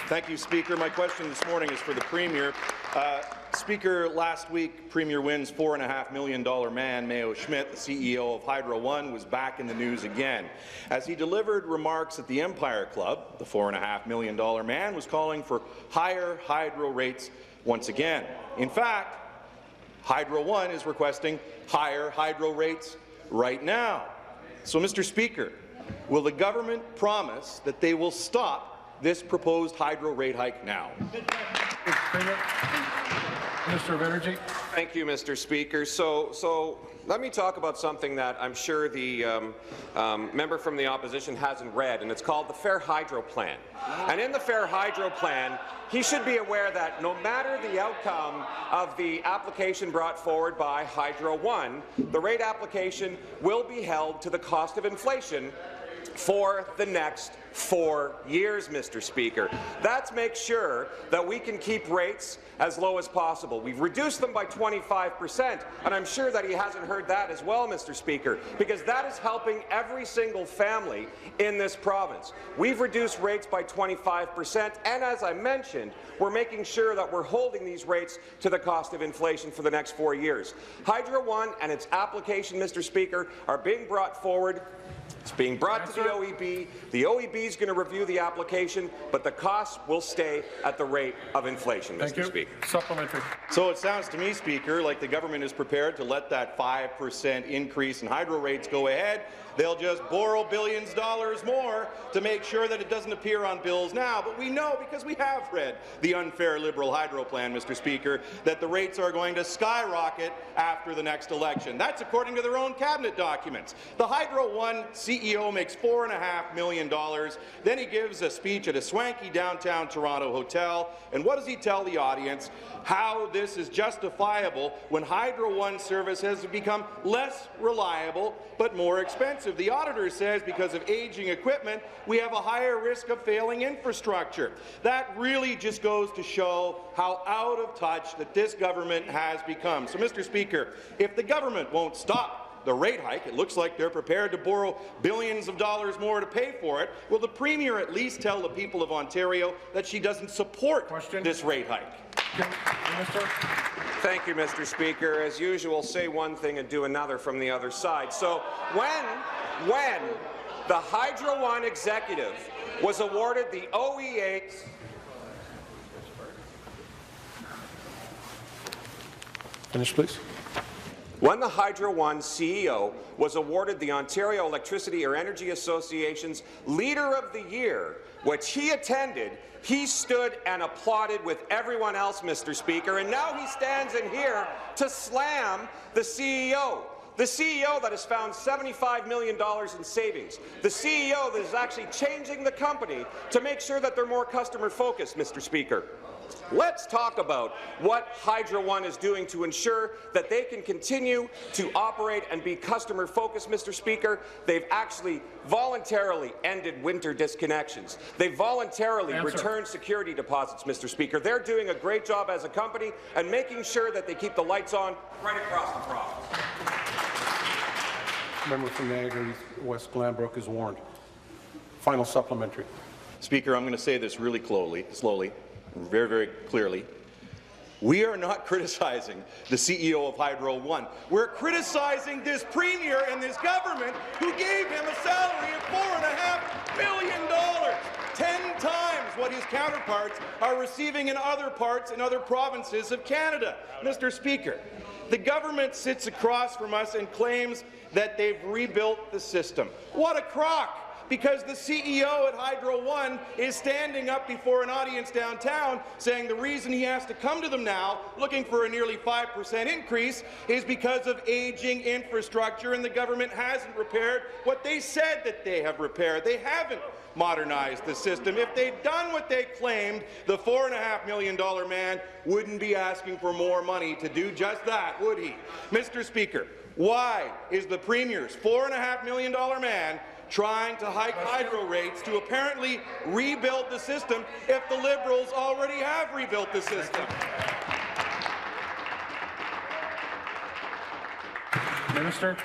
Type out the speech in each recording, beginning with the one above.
Thank you, Speaker. My question this morning is for the Premier. Speaker, last week, Premier Wynn's $4.5 million man, Mayo Schmidt, the CEO of Hydro One, was back in the news again. As he delivered remarks at the Empire Club, the $4.5 million man was calling for higher hydro rates once again. In fact, Hydro One is requesting higher hydro rates right now. So, Mr. Speaker, will the government promise that they will stop this proposed hydro rate hike now? Minister of Energy. Thank you, Mr. Speaker. So let me talk about something that I'm sure the member from the opposition hasn't read, and it's called the Fair Hydro Plan. And in the Fair Hydro Plan, he should be aware that no matter the outcome of the application brought forward by Hydro One, the rate application will be held to the cost of inflation for the next 4 years, Mr. Speaker. That's make sure that we can keep rates as low as possible. We've reduced them by 25%, and I'm sure that he hasn't heard that as well, Mr. Speaker, because that is helping every single family in this province. We've reduced rates by 25%, and as I mentioned, we're making sure that we're holding these rates to the cost of inflation for the next 4 years. Hydro One and its application, Mr. Speaker, are being brought forward. It's being brought to the OEB. The OEB is going to review the application, but the costs will stay at the rate of inflation, Mr. Speaker. Supplementary. So it sounds to me, Speaker, like the government is prepared to let that 5% increase in hydro rates go ahead. They'll just borrow billions of dollars more to make sure that it doesn't appear on bills now. But we know, because we have read the unfair Liberal hydro plan, Mr. Speaker, that the rates are going to skyrocket after the next election. That's according to their own cabinet documents. The Hydro One CEO makes $4.5 million. Then he gives a speech at a swanky downtown Toronto hotel. And what does he tell the audience? How this is justifiable when Hydro One service has become less reliable but more expensive. The auditor says because of aging equipment, we have a higher risk of failing infrastructure. That really just goes to show how out of touch that this government has become. So, Mr. Speaker, if the government won't stop the rate hike, it looks like they're prepared to borrow billions of dollars more to pay for it. Will the Premier at least tell the people of Ontario that she doesn't support this rate hike? Minister. Thank you, Mr. Speaker. As usual, say one thing and do another from the other side. So when the Hydro One executive was awarded the OEA... Finish, please. When the Hydro One CEO was awarded the Ontario Electricity or Energy Association's Leader of the Year, which he attended, he stood and applauded with everyone else, Mr. Speaker, and now he stands in here to slam the CEO. The CEO that has found $75 million in savings. The CEO that is actually changing the company to make sure that they're more customer-focused, Mr. Speaker. Let's talk about what Hydro One is doing to ensure that they can continue to operate and be customer-focused, Mr. Speaker. They've actually voluntarily ended winter disconnections. They've voluntarily returned security deposits, Mr. Speaker. They're doing a great job as a company and making sure that they keep the lights on right across the province. Member from Niagara West Glanbrook is warned. Final supplementary. Speaker, I'm going to say this really slowly, very, very clearly. We are not criticizing the CEO of Hydro One. We're criticizing this Premier and this government who gave him a salary of $4.5 million, 10 times what his counterparts are receiving in other parts and other provinces of Canada. Mr. Speaker, the government sits across from us and claims that they've rebuilt the system. What a crock! Because the CEO at Hydro One is standing up before an audience downtown saying the reason he has to come to them now looking for a nearly 5% increase is because of aging infrastructure, and the government hasn't repaired what they said that they have repaired. They haven't modernized the system. If they'd done what they claimed, the $4.5 million man wouldn't be asking for more money to do just that, would he? Mr. Speaker, why is the Premier's $4.5 million man trying to hike hydro rates to apparently rebuild the system if the Liberals already have rebuilt the system? Minister.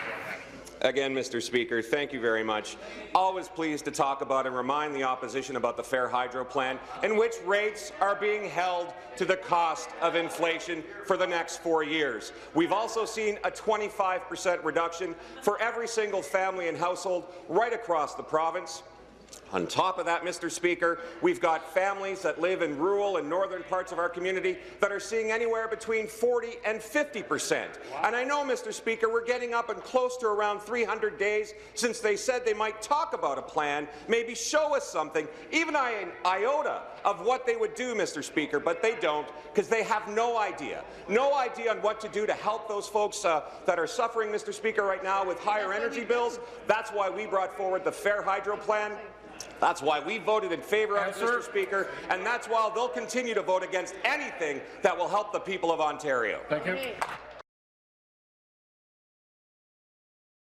Again, Mr. Speaker, thank you very much. Always pleased to talk about and remind the opposition about the Fair Hydro Plan, in which rates are being held to the cost of inflation for the next 4 years. We've also seen a 25% reduction for every single family and household right across the province. On top of that, Mr. Speaker, we've got families that live in rural and northern parts of our community that are seeing anywhere between 40% and 50%. And I know, Mr. Speaker, we're getting up and close to around 300 days since they said they might talk about a plan, maybe show us something, even an iota of what they would do, Mr. Speaker, but they don't, because they have no idea on what to do to help those folks that are suffering, Mr. Speaker, right now with higher energy bills. That's why we brought forward the Fair Hydro Plan. That's why we voted in favour of it, Mr. Speaker, and that's why they'll continue to vote against anything that will help the people of Ontario. Thank you.